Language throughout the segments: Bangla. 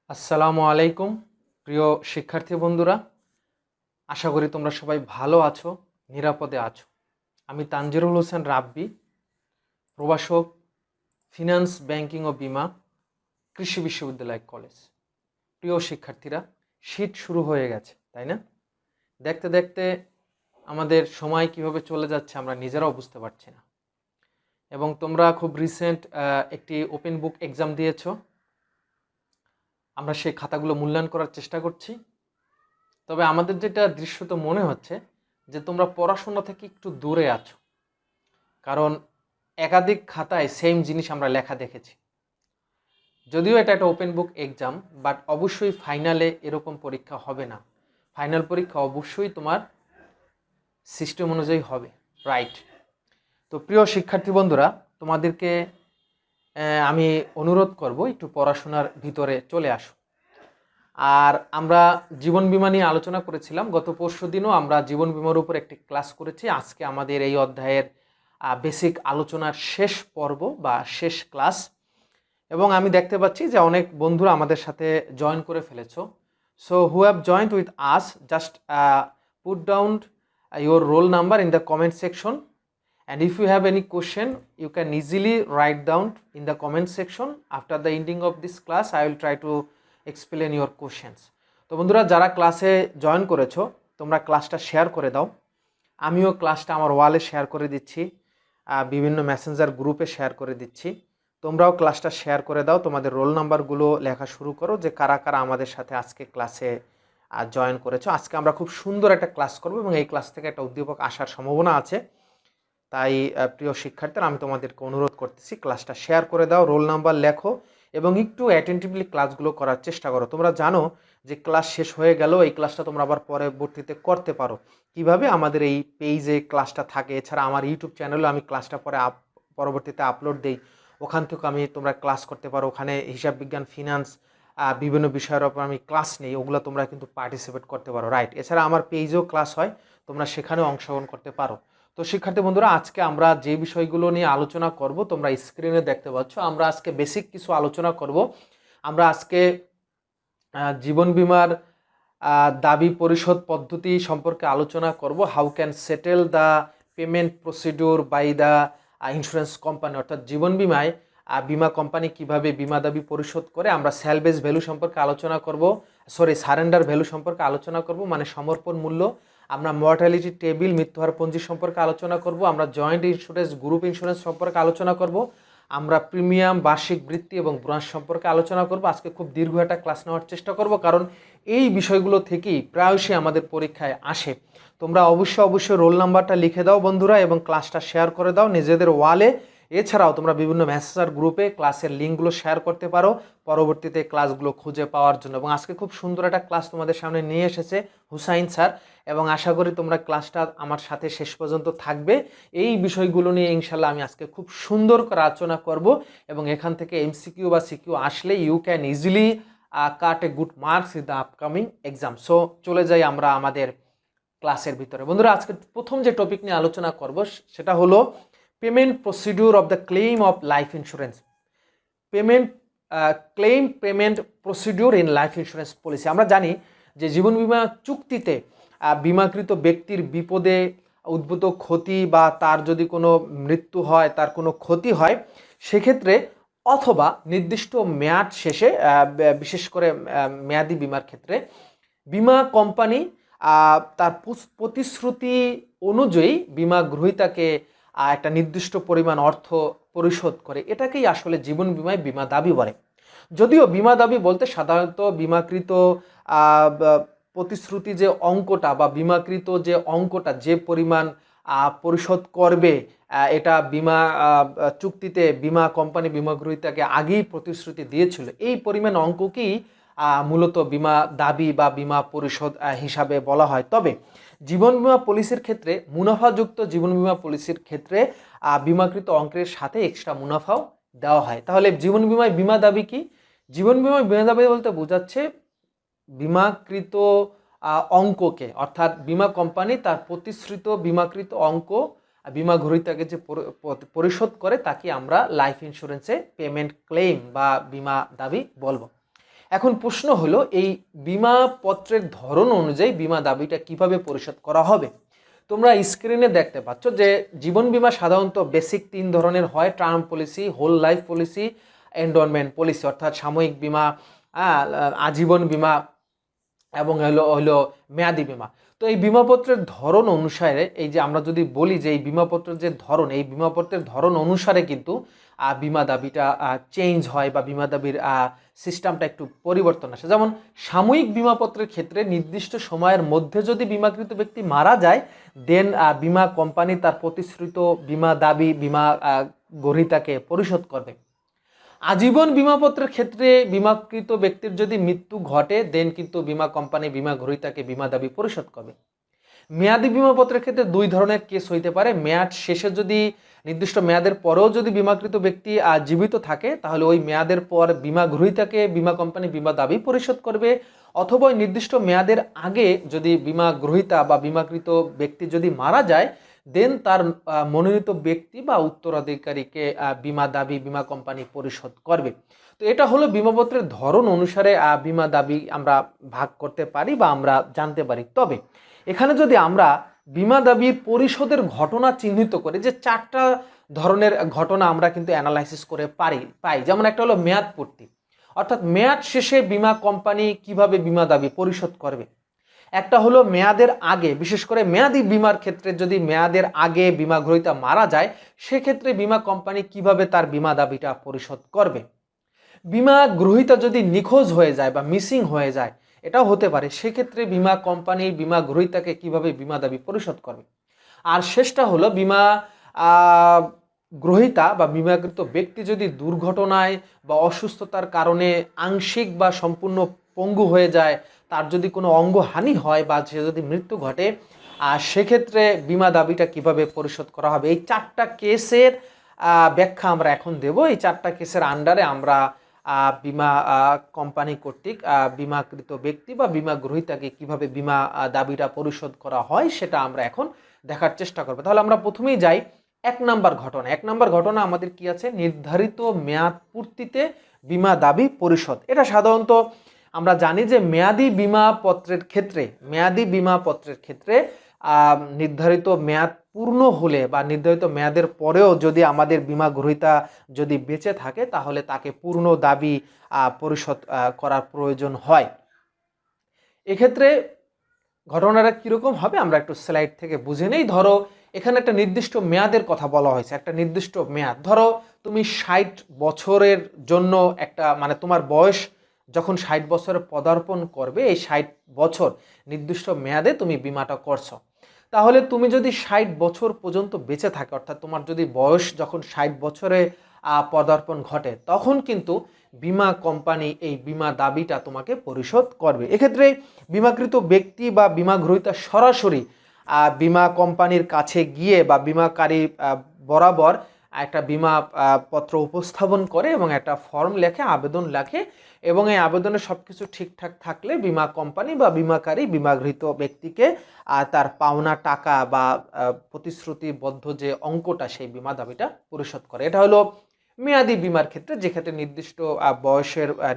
আসসালামু আলাইকুম প্রিয় শিক্ষার্থী বন্ধুরা, আশা করি তোমরা সবাই ভালো আছো, নিরাপদে আছো। আমি তানজিরুল হোসেন রাব্বি, প্রভাষক, ফিনান্স, ব্যাংকিং ও বিমা, কৃষি বিশ্ববিদ্যালয় কলেজ। প্রিয় শিক্ষার্থীরা, শীত শুরু হয়ে গেছে, তাই না? দেখতে দেখতে আমাদের সময় কিভাবে চলে যাচ্ছে আমরা নিজেরাও বুঝতে পারছি না। এবং তোমরা খুব রিসেন্ট একটি ওপেন বুক এক্সাম দিয়েছো। আমরা সেই খাতাগুলো মূল্যায়ন করার চেষ্টা করছি। তবে আমাদের যেটা দৃশ্যত মনে হচ্ছে যে তোমরা পড়াশোনা থেকে একটু দূরে আছো, কারণ একাধিক খাতায় সেম জিনিস আমরা লেখা দেখেছি। যদিও এটা একটা ওপেন বুক এক্সাম, বাট অবশ্যই ফাইনালে এরকম পরীক্ষা হবে না। ফাইনাল পরীক্ষা অবশ্যই তোমার সিস্টেম অনুযায়ী হবে, রাইট? তো প্রিয় শিক্ষার্থী বন্ধুরা, তোমাদেরকে আমি অনুরোধ করব একটু পড়াশোনার ভিতরে চলে আসো। আর আমরা জীবন বীমা নিয়ে আলোচনা করেছিলাম গত পরশুদিনও। আমরা জীবন বীমার উপর একটি ক্লাস করেছি। আজকে আমাদের এই অধ্যায়ের বেসিক আলোচনার শেষ পর্ব বা শেষ ক্লাস। এবং আমি দেখতে পাচ্ছি যে অনেক বন্ধুরা আমাদের সাথে জয়েন করে ফেলেছো। So who have joint with us, just put down your roll number in the comment section, and if you have any question you can easily write down in the comment section. After the ending of this class I will try to explain your questions. তো বন্ধুরা, যারা ক্লাসে জয়েন করেছো তোমরা ক্লাসটা শেয়ার করে দাও। আমিও ক্লাসটা আমার ওয়ালে শেয়ার করে দিচ্ছি, বিভিন্ন মেসেঞ্জার গ্রুপে শেয়ার করে দিচ্ছি। তোমরাও ক্লাসটা শেয়ার করে দাও, তোমাদের রোল নাম্বারগুলো লেখা শুরু করো যে কারা কারা আমাদের সাথে আজকে ক্লাসে জয়েন করেছো। আজকে আমরা খুব সুন্দর একটা ক্লাস করব এবং এই ক্লাস থেকে একটা উদ্দীপক আসার সম্ভাবনা আছে। তাই প্রিয় শিক্ষার্থীরা, আমি তোমাদেরকে অনুরোধ করতেছি ক্লাসটা শেয়ার করে দাও, রোল নাম্বার লেখো এবং একটু অ্যাটেন্টিভলি ক্লাসগুলো করার চেষ্টা করো। তোমরা জানো যে ক্লাস শেষ হয়ে গেল, এই ক্লাসটা তোমরা আবার পরবর্তীতে করতে পারো। কিভাবে? আমাদের এই পেজে ক্লাসটা থাকে, এছাড়া আমার ইউটিউব চ্যানেলে আমি ক্লাসটা পরবর্তীতে আপলোড দিই। ওখান থেকে তোমরা ক্লাস করতে পারো। ওখানে হিসাব বিজ্ঞান, ফিনান্স, বিভিন্ন বিষয়ের ওপর আমি ক্লাস নেই, ওগুলো তোমরা কিন্তু পার্টিসিপেট করতে পারো, রাইট? এছাড়া আমার পেজেও ক্লাস হয়, তোমরা সেখানেও অংশগ্রহণ করতে পারো। তো শিক্ষার্থী বন্ধুরা, আজকে আমরা যে বিষয়গুলো নিয়ে আলোচনা করব তোমরা স্ক্রিনে দেখতে পাচ্ছ। আমরা আজকে বেসিক কিছু আলোচনা করব। আমরা আজকে জীবন বীমার দাবি পরিশোধ পদ্ধতি সম্পর্কে আলোচনা করব। How can settle the payment procedure by the insurance company, অর্থাৎ জীবন বীমায় বিমা কোম্পানি কিভাবে বিমা দাবি পরিশোধ করে। আমরা স্যালভেজ ভ্যালু সম্পর্কে আলোচনা করব, সারেন্ডার ভ্যালু সম্পর্কে আলোচনা করব, মানে সমর্পণ মূল্য। আমরা মর্টালিটি টেবিল, মৃত্যুহার পঞ্জি সম্পর্কে আলোচনা করব। আমরা জয়েন্ট ইন্স্যুরেন্স, গ্রুপ ইন্স্যুরেন্স সম্পর্কে আলোচনা করব। আমরা প্রিমিয়াম, বার্ষিক বৃত্তি এবং ব্রাঞ্চ সম্পর্কে আলোচনা করব। আজকে খুব দীর্ঘ একটা ক্লাস নেওয়ার চেষ্টা করব, কারণ এই বিষয়গুলো থেকেই প্রায়শই আমাদের পরীক্ষায় আসে। তোমরা অবশ্যই রোল নাম্বারটা লিখে দাও বন্ধুরা, এবং ক্লাসটা শেয়ার করে দাও নিজেদের ওয়ালে। এছাড়াও তোমরা বিভিন্ন মেসেঞ্জার গ্রুপে ক্লাসের লিঙ্কগুলো শেয়ার করতে পারো পরবর্তীতে ক্লাসগুলো খুঁজে পাওয়ার জন্য। এবং আজকে খুব সুন্দর একটা ক্লাস তোমাদের সামনে নিয়ে এসেছে হুসাইন স্যার, এবং আশা করি তোমরা ক্লাসটা আমার সাথে শেষ পর্যন্ত থাকবে। এই বিষয়গুলো নিয়ে ইনশাল্লাহ আমি আজকে খুব সুন্দর করে আলোচনা করব, এবং এখান থেকে এমসিকিউ বা সিকিউ আসলে you can easily cut a good marks in the upcoming exam. So চলে যাই আমরা আমাদের ক্লাসের ভিতরে। বন্ধুরা, আজকে প্রথম যে টপিক নিয়ে আলোচনা করব সেটা হলো payment procedure of the claim of life insurance. Claim payment procedure in life insurance policy. আমরা জানি যে জীবন বীমা চুক্তিতে বিমাকৃত ব্যক্তির বিপদে উদ্ভূত ক্ষতি বা তার যদি কোনো মৃত্যু হয়, তার কোনো ক্ষতি হয়, সেক্ষেত্রে অথবা নির্দিষ্ট মেয়াদ শেষে, বিশেষ করে মেয়াদি বিমার ক্ষেত্রে, বিমা কোম্পানি তার প্রতিশ্রুতি অনুযায়ী বিমা গ্রহীতাকে একটা নির্দিষ্ট পরিমাণ অর্থ পরিশোধ করে। এটাকেই আসলে জীবন বীমায় বিমা দাবি বলে। যদিও বিমা দাবি বলতে সাধারণত বিমাকৃত প্রতিশ্রুতি যে অঙ্কটা বা বিমাকৃত যে অঙ্কটা, যে পরিমাণ পরিশোধ করবে, এটা বিমা চুক্তিতে বিমা কোম্পানি বিমা গ্রহীতাকে আগেই প্রতিশ্রুতি দিয়েছিল, এই পরিমাণ অঙ্ককেই মূলত বিমা দাবি বা বিমা পরিশোধ হিসাবে বলা হয়। তবে জীবন বীমা পলিসির ক্ষেত্রে, মুনাফাযুক্ত জীবন বীমা পলিসির ক্ষেত্রে বিমাকৃত অঙ্কের সাথে এক্সট্রা মুনাফাও দেওয়া হয়। তাহলে জীবন বীমায় বিমা দাবি কি? জীবন বীমায় বিমা দাবি বলতে বোঝাচ্ছে বিমাকৃত অঙ্ককে, অর্থাৎ বিমা কোম্পানি তার প্রতিশ্রুত বিমাকৃত অঙ্ক বিমা গ্রহীতাকে যে পরিশোধ করে তাকে আমরা লাইফ ইন্স্যুরেন্সে পেমেন্ট ক্লেম বা বিমা দাবি বলবো। এখন প্রশ্ন হলো এই বিমা পত্রের ধরন অনুযায়ী বিমা দাবিটা কিভাবে পরিশোধ করা হবে। তোমরা স্ক্রিনে দেখতে পাচ্ছ যে জীবন বিমা সাধারণত বেসিক 3 ধরনের হয়, term policy, whole life policy, endowment policy, অর্থাৎ সাময়িক বিমা, আজীবন বিমা এবং হলো মেয়াদি বিমা। তো এই বিমাপত্রের ধরন অনুসারে, এই যে আমরা যদি বলি যে এই বিমাপত্রের যে ধরন, এই বিমাপত্রের ধরন অনুসারে কিন্তু বিমা দাবিটা চেঞ্জ হয় বা বিমা দাবির সিস্টেমটা একটু পরিবর্তন আসে। যেমন সাময়িক বিমাপত্রের ক্ষেত্রে নির্দিষ্ট সময়ের মধ্যে যদি বিমাকৃত ব্যক্তি মারা যায়, দেন বিমা কোম্পানি তার প্রতিশ্রুত বিমা দাবি বিমা গ্রহীতাকে পরিশোধ করবে। আজীবন বিমাপত্রের ক্ষেত্রে বিমাকৃত ব্যক্তির যদি মৃত্যু ঘটে, দেন কিন্তু বিমা কোম্পানি বিমা গ্রহীতাকে বিমা দাবি পরিশোধ করবে। মেয়াদি বিমাপত্রের ক্ষেত্রে দুই ধরনের কেস হইতে পারে। মেয়াদ শেষে যদি নির্দিষ্ট মেয়াদের পরেও যদি বিমাকৃত ব্যক্তি জীবিত থাকে, তাহলে ওই মেয়াদের পর বিমা গ্রহীতাকে বিমা কোম্পানি বিমা দাবি পরিশোধ করবে, অথবা নির্দিষ্ট মেয়াদের আগে যদি বিমা গ্রহীতা বা বিমাকৃত ব্যক্তি যদি মারা যায়, দেন তার মনোনীত ব্যক্তি বা উত্তরাধিকারীকে বিমা দাবি বিমা কোম্পানি পরিশোধ করবে। তো এটা হলো বিমাপত্রের ধরন অনুসারে বিমা দাবি আমরা ভাগ করতে পারি বা আমরা জানতে পারি। তবে এখানে যদি আমরা বিমা দাবির পরিশোধের ঘটনা চিহ্নিত করে, যে 4টা ধরনের ঘটনা আমরা কিন্তু অ্যানালাইসিস করে পাই। যেমন একটা হলো মেয়াদ পূর্তি, অর্থাৎ মেয়াদ শেষে বিমা কোম্পানি কিভাবে বিমা দাবি পরিশোধ করবে। একটা হলো মেয়াদের আগে, বিশেষ করে মেয়াদি বিমার ক্ষেত্রে যদি মেয়াদের আগে বিমা গ্রহীতা মারা যায়, সেক্ষেত্রে বিমা কোম্পানি কিভাবে তার বিমা দাবিটা পরিশোধ করবে। বিমা গ্রহীতা যদি নিখোঁজ হয়ে যায় বা মিসিং হয়ে যায়, এটাও হতে পারে, সেক্ষেত্রে বিমা কোম্পানি বিমা গ্রহীতাকে কিভাবে বিমা দাবি পরিশোধ করবে। আর শেষটা হলো বিমা গ্রহীতা বা বিমাকৃত ব্যক্তি যদি দুর্ঘটনায় বা অসুস্থতার কারণে আংশিক বা সম্পূর্ণ পঙ্গু হয়ে যায়, তার যদি কোনো অঙ্গহানি হয় বা সে যদি মৃত্যু ঘটে, সেক্ষেত্রে বিমা দাবিটা কিভাবে পরিশোধ করা হবে। এই 4টা কেসের ব্যাখ্যা আমরা এখন দেব। এই 4টা কেসের আন্ডারে আমরা বিমা কোম্পানি কর্তৃক বিমাকৃত ব্যক্তি বা বিমা গ্রহীতাকে কিভাবে বিমা দাবিটা পরিশোধ করা হয়, সেটা আমরা এখন দেখার চেষ্টা করব। তাহলে আমরা প্রথমেই যাই 1 নম্বর ঘটনা। 1 নম্বর ঘটনা আমাদের কি আছে, নির্ধারিত মেয়াদ পূর্তিতে বিমা দাবি পরিশোধ। এটা সাধারণত আমরা জানি যে মেয়াদি বিমা পত্রের ক্ষেত্রে নির্ধারিত মেয়াদ পূর্ণ হলে বা নির্ধারিত মেয়াদের পরেও যদি আমাদের বিমা গ্রহীতা যদি বেঁচে থাকে, তাহলে তাকে পূর্ণ দাবি পরিশোধ করার প্রয়োজন হয়। এক্ষেত্রে ঘটনাটা কীরকম হবে আমরা একটু স্লাইড থেকে বুঝে নেই। ধরো এখানে একটা নির্দিষ্ট মেয়াদের কথা বলা হয়েছে, একটা নির্দিষ্ট মেয়াদ। ধরো তুমি 60 বছরের জন্য একটা, মানে তোমার বয়স যখন 60 বছরে পদার্পণ করবে, এই 60 বছর নির্দিষ্ট মেয়াদে তুমি বিমাটা করছো। তাহলে তুমি যদি 60 বছর পর্যন্ত বেঁচে থাকে, অর্থাৎ তোমার যদি বয়স যখন 60 বছরে পদার্পণ ঘটে, তখন কিন্তু বিমা কোম্পানি এই বিমা দাবিটা তোমাকে পরিশোধ করবে। এক্ষেত্রে বিমাকৃত ব্যক্তি বা বিমা গ্রহীতা সরাসরি বিমা কোম্পানির কাছে গিয়ে বা বিমাকারী বরাবর একটা বিমা পত্র উপস্থাপন করে এবং একটা ফর্ম লেখে, আবেদন লেখে, এবং এই আবেদনে সব কিছু ঠিকঠাক থাকলে বিমা কোম্পানি বা বিমাকারী বিমাগৃহীত ব্যক্তিকে তার পাওনা টাকা বা প্রতিশ্রুতিবদ্ধ যে অঙ্কটা, সেই বিমা দাবিটা পরিশোধ করে। এটা হলো মেয়াদি বিমার ক্ষেত্রে, যেক্ষেত্রে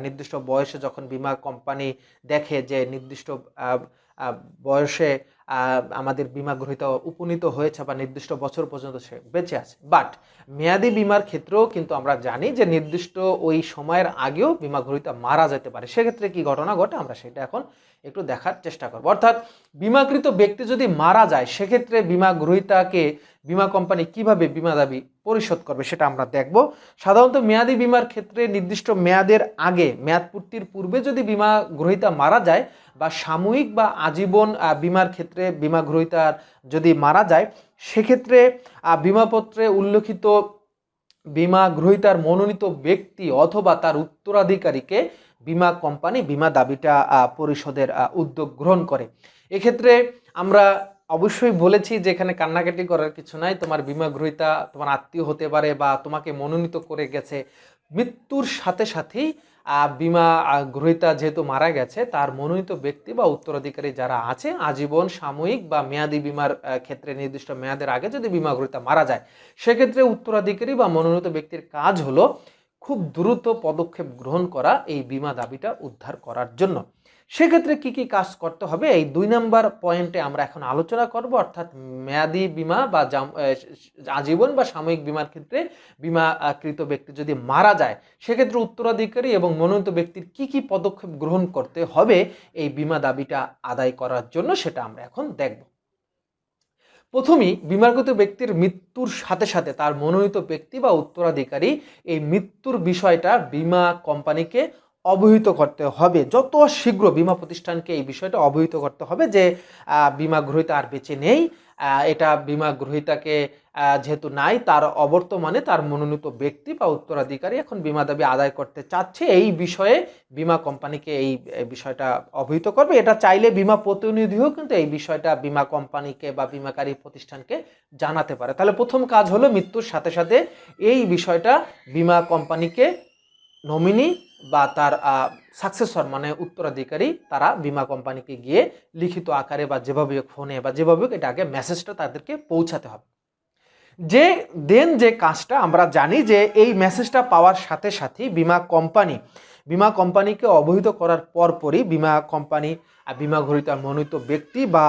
নির্দিষ্ট বয়সে যখন বিমা কোম্পানি দেখে যে নির্দিষ্ট বয়সে আমাদের বিমা গ্রহীতা উপনীত হয়েছে বা নির্দিষ্ট বছর পর্যন্ত সে বেঁচে আছে। বাট মেয়াদি বিমার ক্ষেত্রেও কিন্তু আমরা জানি যে নির্দিষ্ট ওই সময়ের আগেও বিমা গ্রহীতা মারা যেতে পারে। সেক্ষেত্রে কি ঘটনা ঘটে আমরা সেটা এখন একটু দেখার চেষ্টা করব। অর্থাৎ বিমাকৃত ব্যক্তি যদি মারা যায়, সেক্ষেত্রে বিমা গ্রহীতাকে বিমা কোম্পানি কিভাবে বিমা দাবি পরিশোধ করবে সেটা আমরা দেখব। সাধারণত মেয়াদি বিমার ক্ষেত্রে নির্দিষ্ট মেয়াদের আগে, মেয়াদ পূর্তির পূর্বে যদি বিমা গ্রহীতা মারা যায়, বা সাময়িক বা আজীবন বিমার ক্ষেত্রে বিমা গ্রহীতার যদি মারা যায়, সেক্ষেত্রে বিমাপত্রে উল্লেখিত বিমা গ্রহীতার মনোনীত ব্যক্তি অথবা তার উত্তরাধিকারীকে বিমা কোম্পানি বিমা দাবিটা পরিশোধের উদ্যোগ গ্রহণ করে। এক্ষেত্রে আমরা অবশ্যই বলেছি যে এখানে কান্নাকাটি করার কিছু নাই। তোমার বিমা গ্রহীতা তোমার আত্মীয় হতে পারে বা তোমাকে মনোনীত করে গেছে, মৃত্যুর সাথে সাথেই বিমা গ্রহীতা যেহেতু মারা গেছে, তার মনোনীত ব্যক্তি বা উত্তরাধিকারী যারা আছে, আজীবন, সাময়িক বা মেয়াদি বিমার ক্ষেত্রে নির্দিষ্ট মেয়াদের আগে যদি বিমা গ্রহীতা মারা যায়, সেক্ষেত্রে উত্তরাধিকারী বা মনোনীত ব্যক্তির কাজ হলো খুব দ্রুত পদক্ষেপ গ্রহণ করা এই বীমা দাবিটা উদ্ধার করার জন্য। সেক্ষেত্রে কি কি কাজ করতে হবে এই 2 নম্বর পয়েন্টে আমরা এখন আলোচনা করব, অর্থাৎ মেয়াদি বীমা বা আজীবন বা সাময়িক বীমার ক্ষেত্রে বীমাকৃত ব্যক্তি যদি মারা যায় সেক্ষেত্রে উত্তরাধিকারী এবং মনোনীত ব্যক্তির কি কি পদক্ষেপ গ্রহণ করতে হবে এই বীমা দাবিটা আদায় করার জন্য, সেটা আমরা এখন দেখব। প্রথমেই বীমাকৃত ব্যক্তির মৃত্যুর সাথে সাথে তার মনোনীত ব্যক্তি বা উত্তরাধিকারী এই মৃত্যুর বিষয়টা বীমা কোম্পানিকে অবহিত করতে হবে। যত শীঘ্র বীমা প্রতিষ্ঠানকে এই বিষয়টা অবহিত করতে হবে যে বীমা গ্রহীতা আর বেঁচে নেই, এটা বীমা গ্রহীতাকে যেহেতু নাই, তার অবর্তমানে তার মনোনীত ব্যক্তি বা উত্তরাধিকারী এখন বীমা দাবি আদায় করতে চাচ্ছে, এই বিষয়ে বীমা কোম্পানিকে এই বিষয়টা অবহিত করবে। এটা চাইলে বীমা প্রতিনিধিও কিন্তু এই বিষয়টা বীমা কোম্পানিকে বা বীমাকারী প্রতিষ্ঠানকে জানাতে পারে। তাহলে প্রথম কাজ হলো মৃত্যুর সাথে সাথে এই বিষয়টা বীমা কোম্পানিকে নমিনি বা তার সাকসেসর মানে উত্তরাধিকারী তারা বীমা কোম্পানিকে গিয়ে লিখিত আকারে বা যেভাবে ফোনে বা যেভাবে এটা আগে মেসেজটা তাদেরকে পৌঁছাতে হবে। যে কাজটা আমরা জানি যে এই মেসেজটা পাওয়ার সাথে সাথে বীমা কোম্পানিকে অবহিত করার পরপরই বীমা কোম্পানি বীমা গ্রহীতা মনোনীত ব্যক্তি বা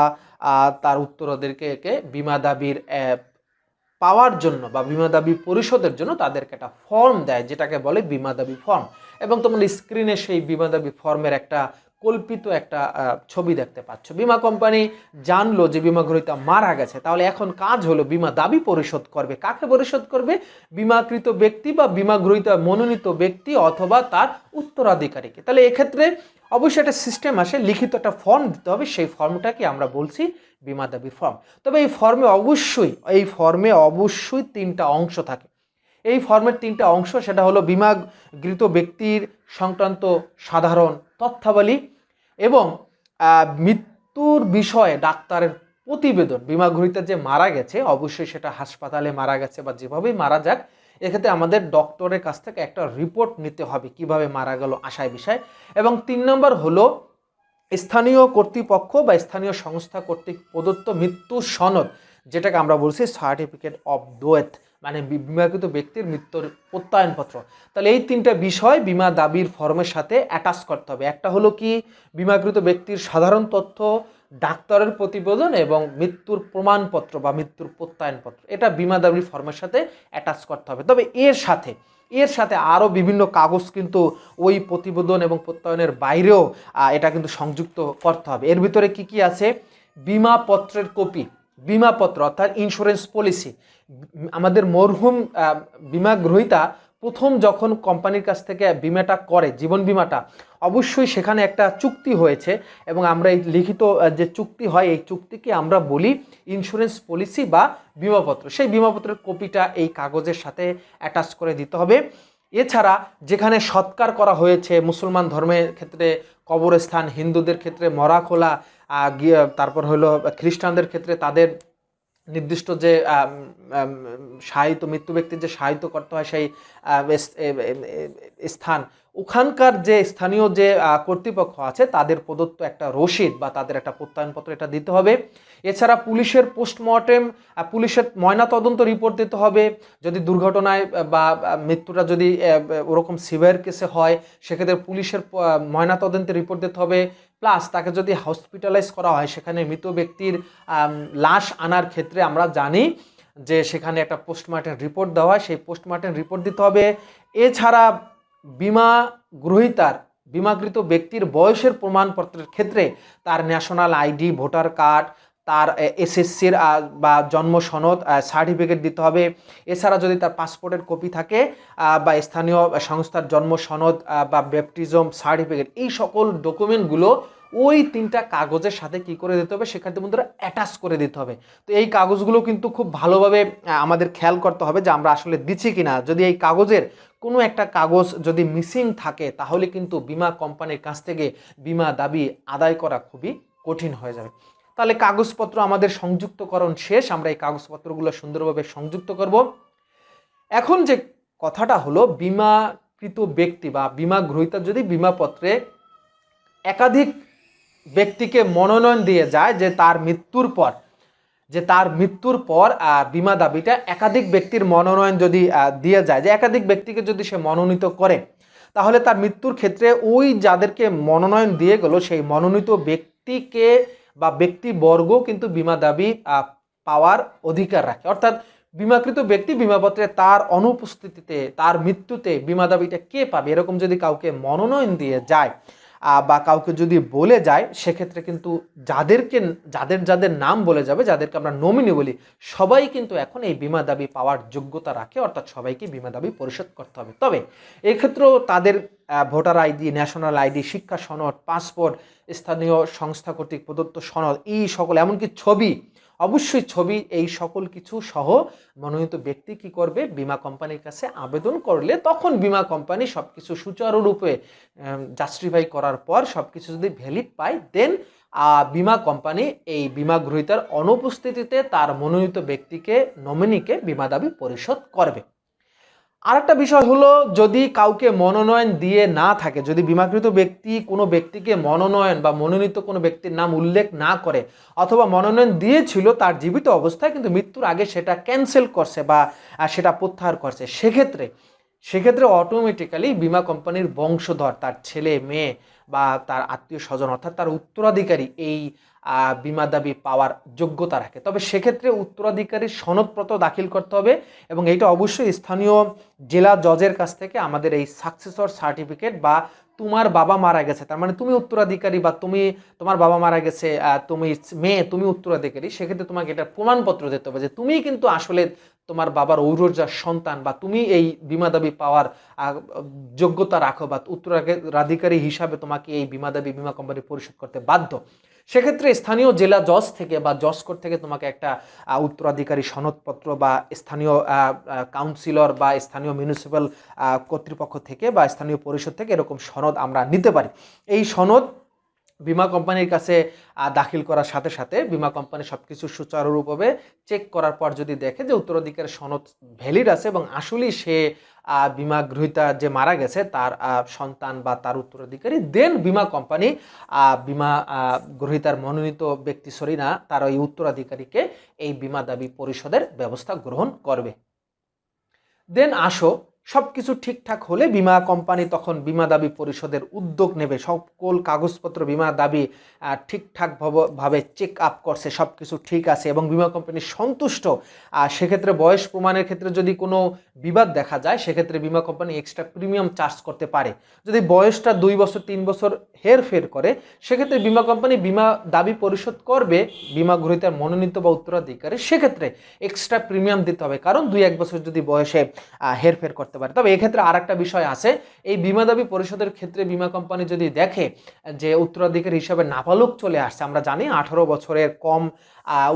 তার উত্তরাধিকারীকে বীমা দাবির পাওয়ার জন্য বা বীমা দাবি পরিশোধের জন্য তাদেরকে একটা ফর্ম দেয়, যেটাকে বলে বীমা দাবি ফর্ম। এবং তোমরা স্ক্রিনে সেই বীমা দাবি ফর্মের একটা কল্পিত একটা ছবি দেখতে পাচ্ছ। বীমা কোম্পানি জানলো যে বীমা গ্রহীতা মারা গেছে, তাহলে এখন কাজ হলো বীমা দাবি পরিশোধ করবে। কাকে পরিশোধ করবে? বীমাকৃত ব্যক্তি বা বীমা গ্রহীতা মনোনীত ব্যক্তি অথবা তার উত্তরাধিকারীকে। তাহলে এক্ষেত্রে অবশ্যই একটা সিস্টেম আসে, লিখিত একটা ফর্ম দিতে হবে, সেই ফর্মটাকে আমরা বলছি বীমা দাবি ফর্ম। তবে এই ফর্মে অবশ্যই 3টা অংশ থাকে। এই ফর্মের 3টা অংশ, সেটা হলো বীমাকৃত ব্যক্তির সংক্রান্ত সাধারণ তথ্যাবলী এবং মৃত্যুর বিষয়ে ডাক্তারের প্রতিবেদন। বীমা গ্রহীতা যে মারা গেছে অবশ্যই সেটা হাসপাতালে মারা গেছে বা যেভাবেই মারা যাক, এক্ষেত্রে আমাদের ডক্টরের কাছ থেকে একটা রিপোর্ট নিতে হবে কিভাবে মারা গেল আশায় বিষয়। এবং 3 নম্বর হলো স্থানীয় কর্তৃপক্ষ বা স্থানীয় সংস্থা কর্তৃক প্রদত্ত মৃত্যু সনদ, যেটাকে আমরা বলছি সার্টিফিকেট অফ ডেথ, মানে বীমাকৃত ব্যক্তির মৃত্যুর প্রত্যয়নপত্র। তাহলে এই 3টা বিষয় বীমা দাবির ফর্মের সাথে অ্যাটাচ করতে হবে। একটা হলো কি বীমাকৃত ব্যক্তির সাধারণ তথ্য, ডাক্তারের প্রতিবেদন এবং মৃত্যুর প্রমাণপত্র বা মৃত্যুর প্রত্যয়নপত্র, এটা বীমা দাবির ফর্মের সাথে অ্যাটাচ করতে হবে। তবে এর সাথে আরও বিভিন্ন কাগজ কিন্তু ওই প্রতিবেদন এবং প্রত্যয়নের বাইরেও এটা কিন্তু সংযুক্ত করতে হবে। এর ভিতরে কি কি আছে? বিমাপত্রের কপি, বিমাপত্র অর্থাৎ ইন্স্যুরেন্স পলিসি। আমাদের মরহুম বীমা গ্রহীতা প্রথম যখন কোম্পানির কাছ থেকে বিমাটা করে, জীবন বিমাটা, অবশ্যই সেখানে একটা চুক্তি হয়েছে এবং আমরা এই লিখিত যে চুক্তি হয় এই চুক্তিকে আমরা বলি ইন্স্যুরেন্স পলিসি বা বিমাপত্র। সেই বিমাপত্রের কপিটা এই কাগজের সাথে অ্যাটাচ করে দিতে হবে। এছাড়া যেখানে সৎকার করা হয়েছে, মুসলমান ধর্মের ক্ষেত্রে কবরস্থান, হিন্দুদের ক্ষেত্রে মরাখোলা, তারপর হলো খ্রিস্টানদের ক্ষেত্রে তাদের নির্দিষ্ট যে সাহিত্য, মৃত্যু ব্যক্তির যে সাহিত্য করতে হয় সেই স্থান, ওখানকার যে স্থানীয় যে কর্তৃপক্ষ আছে তাদের প্রদত্ত একটা রসিদ বা তাদের একটা প্রত্যয়নপত্র এটা দিতে হবে। এছাড়া পুলিশের পোস্টমর্টেম, পুলিশের ময়নাতদন্ত রিপোর্ট দিতে হবে। যদি দুর্ঘটনায় বা মৃত্যুটা যদি ওরকম সিভিয়ার কেসে হয় সেক্ষেত্রে পুলিশের ময়নাতদন্তের রিপোর্ট দিতে হবে। প্লাস তাকে যদি হসপিটালাইজ করা হয় সেখানে মৃত ব্যক্তির লাশ আনার ক্ষেত্রে আমরা জানি যে সেখানে একটা পোস্টমর্টেম রিপোর্ট দেওয়া হয়, সেই পোস্টমর্টেম রিপোর্ট দিতে হবে। এছাড়া বীমা গ্রহীতার বীমাকৃত ব্যক্তির বয়সের প্রমাণপত্রের ক্ষেত্রে তার ন্যাশনাল আইডি, ভোটার কার্ড, তার এসএসসির বা জন্ম সনদ সার্টিফিকেট দিতে হবে। এছাড়া যদি তার পাসপোর্টের কপি থাকে বা স্থানীয় সংস্থার জন্ম সনদ বা ব্যাপটিজম সার্টিফিকেট, এই সকল ডকুমেন্টগুলো ওই 3টা কাগজের সাথে কি করে দিতে হবে, সেখানে মধ্যে অ্যাটাচ করে দিতে হবে। তো এই কাগজগুলো কিন্তু খুব ভালোভাবে আমাদের খেয়াল করতে হবে যে আমরা আসলে দিচ্ছি কিনা। যদি এই কাগজের কোনো একটা কাগজ যদি মিসিং থাকে তাহলে কিন্তু বীমা কোম্পানির কাছ থেকে বীমা দাবি আদায় করা খুবই কঠিন হয়ে যাবে। তাহলে কাগজপত্র আমাদের সংযুক্তকরণ শেষ, আমরা এই কাগজপত্রগুলো সুন্দরভাবে সংযুক্ত করব। এখন যে কথাটা হলো বীমাকৃত ব্যক্তি বা বীমা গ্রহীতা যদি বীমাপত্রে একাধিক ব্যক্তিকে মনোনয়ন দিয়ে যায় যে তার মৃত্যুর পর যে তার মৃত্যুর পর বিমা দাবিটা একাধিক ব্যক্তির মনোনয়ন যদি দিয়ে যায়, যে একাধিক ব্যক্তিকে যদি সে মনোনীত করে, তাহলে তার মৃত্যুর ক্ষেত্রে ওই যাদেরকে মনোনয়ন দিয়ে গেল সেই মনোনীত ব্যক্তিকে বা ব্যক্তিবর্গ কিন্তু বিমা দাবি পাওয়ার অধিকার রাখে। অর্থাৎ বিমাকৃত ব্যক্তি বিমাপত্রে তার অনুপস্থিতিতে, তার মৃত্যুতে বিমা দাবিটা কে পাবে, এরকম যদি কাউকে মনোনয়ন দিয়ে যায় বা কাউকে যদি বলে যায়, সেক্ষেত্রে কিন্তু যাদের নাম বলে যাবে, যাদেরকে আমরা নমিনি বলি, সবাই কিন্তু এখন এই বিমা দাবি পাওয়ার যোগ্যতা রাখে। অর্থাৎ সবাইকে বিমা দাবি পরিশোধ করতে হবে। তবে এক্ষেত্রেও তাদের ভোটার আইডি, ন্যাশনাল আইডি, শিক্ষা সনদ, পাসপোর্ট, স্থানীয় সংস্থা কর্তৃক প্রদত্ত সনদ, এই সকল, এমনকি ছবি, অবশ্যই ছবি, এই সকল কিছু সহ মনোনীত ব্যক্তি কি করবে, বিমা কোম্পানির কাছে আবেদন করলে তখন বিমা কোম্পানি সবকিছু সুচারুরূপে জাস্টিফাই করার পর সবকিছু যদি ভ্যালিড পায়, দেন বিমা কোম্পানি এই বিমা গ্রহীতার অনুপস্থিতিতে তার মনোনীত ব্যক্তিকে, নমিনিকে বিমা দাবি পরিশোধ করবে। আরেকটা বিষয় হলো, যদি কাউকে মনোনয়ন দিয়ে না থাকে, যদি বিমাকৃত ব্যক্তি কোনো ব্যক্তিকে মনোনয়ন বা মনোনীত কোনো ব্যক্তির নাম উল্লেখ না করে, অথবা মনোনয়ন দিয়েছিল তার জীবিত অবস্থায় কিন্তু মৃত্যুর আগে সেটা ক্যান্সেল করছে বা সেটা প্রত্যাহার করছে, সেক্ষেত্রে অটোমেটিক্যালি বিমা কোম্পানির বংশধর, তার ছেলে মেয়ে বা তার আত্মীয় স্বজন, অর্থাৎ তার উত্তরাধিকারী এই বিমা দাবি পাওয়ার যোগ্যতা রাখে। তবে সেক্ষেত্রে উত্তরাধিকারীর সনদপত্র দাখিল করতে হবে, এবং এইটা অবশ্যই স্থানীয় জেলা জজের কাছ থেকে আমাদের এই সাকসেসর সার্টিফিকেট, বা তোমার বাবা মারা গেছে, তার মানে তুমি উত্তরাধিকারী, বা তোমার বাবা মারা গেছে, তুমি মেয়ে, তুমি উত্তরাধিকারী, সেক্ষেত্রে তোমাকে এটা প্রমাণপত্র দিতে হবে যে তুমি কিন্তু আসলে তোমার বাবার ঔরজার সন্তান, বা তুমি এই বিমা দাবি পাওয়ার যোগ্যতা রাখো, বা উত্তরাধিকারী হিসাবে তোমাকে এই বিমা দাবি বিমা কোম্পানি পরিশোধ করতে বাধ্য। সেক্ষেত্রে স্থানীয় জেলা জজ থেকে বা জজ কোর্ট থেকে তোমাকে একটা উত্তরাধিকারী সনদপত্র, বা স্থানীয় কাউন্সিলর বা স্থানীয় মিউনিসিপ্যাল কর্তৃপক্ষ থেকে বা স্থানীয় পরিষদ থেকে এরকম সনদ আমরা নিতে পারি। এই সনদ বিমা কোম্পানির কাছে দাখিল করার সাথে সাথে বিমা কোম্পানি সবকিছু সুচারুরূপভাবে চেক করার পর যদি দেখে যে উত্তরাধিকারের সনদ ভ্যালিড আছে এবং আসলেই সে বিমা গ্রহীতা যে মারা গেছে তার সন্তান বা তার উত্তরাধিকারী, দেন বিমা কোম্পানি বিমা গ্রহীতার মনোনীত ব্যক্তি না, তার ওই উত্তরাধিকারীকে এই বিমা দাবি পরিশোধের ব্যবস্থা গ্রহণ করবে। দেন আসো, সব কিছু ঠিকঠাক হলে বিমা কোম্পানি তখন বিমা দাবি পরিশোধের উদ্যোগ নেবে। সকল কাগজপত্র বিমা দাবি ঠিকঠাকভাবে চেক আপ করছে, সব কিছু ঠিক আছে এবং বিমা কোম্পানি সন্তুষ্ট। সেক্ষেত্রে বয়স প্রমাণের ক্ষেত্রে যদি কোনো বিবাদ দেখা যায়, সেক্ষেত্রে বিমা কোম্পানি এক্সট্রা প্রিমিয়াম চার্জ করতে পারে। যদি বয়সটা 2 বছর 3 বছর হেরফের করে, সেক্ষেত্রে বিমা কোম্পানি বিমা দাবি পরিশোধ করবে বিমা গ্রহীতার মনোনীত বা উত্তরাধিকারী, সেক্ষেত্রে এক্সট্রা প্রিমিয়াম দিতে হবে, কারণ 2-1 বছর যদি বয়সে হেরফের করতে পারে। তবে এক্ষেত্রে আর একটা বিষয় আছে, এই বিমা দাবি পরিশোধের ক্ষেত্রে বিমা কোম্পানি যদি দেখে যে উত্তরাধিকারী হিসাবে নাবালক চলে আসছে, আমরা জানি 18 বছরের কম